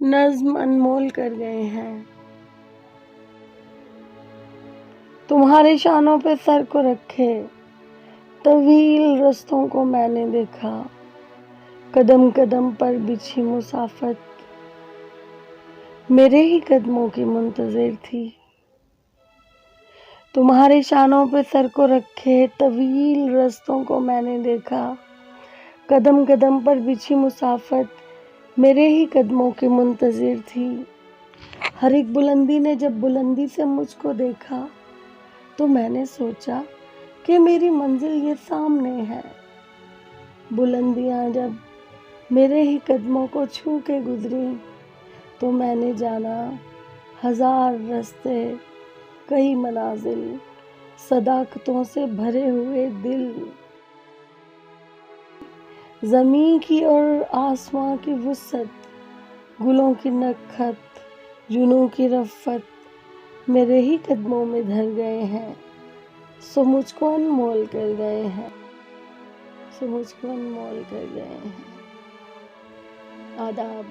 नज्म अनमोल कर गए हैं। तुम्हारे शानों पे सर को रखे तवील रस्तों को मैंने देखा, कदम कदम पर बिछी मुसाफत मेरे ही कदमों की मुंतजिर थी। तुम्हारे शानों पे सर को रखे तवील रस्तों को मैंने देखा, कदम कदम पर बिछी मुसाफत मेरे ही कदमों की मुंतजिर थी। हर एक बुलंदी ने जब बुलंदी से मुझको देखा तो मैंने सोचा कि मेरी मंजिल ये सामने है। बुलंदियां जब मेरे ही कदमों को छू के गुजरी तो मैंने जाना हजार रास्ते, कई मनाजिल, सदाकतों से भरे हुए दिल। ज़मीं की और आसमां की वुसअत, गुलों की नक्खत, जुनूं की रफ़्फ़त मेरे ही कदमों में धर गए हैं, सो मुझको अनमोल कर गए हैं, सो मुझको अनमोल कर गए हैं। आदाब।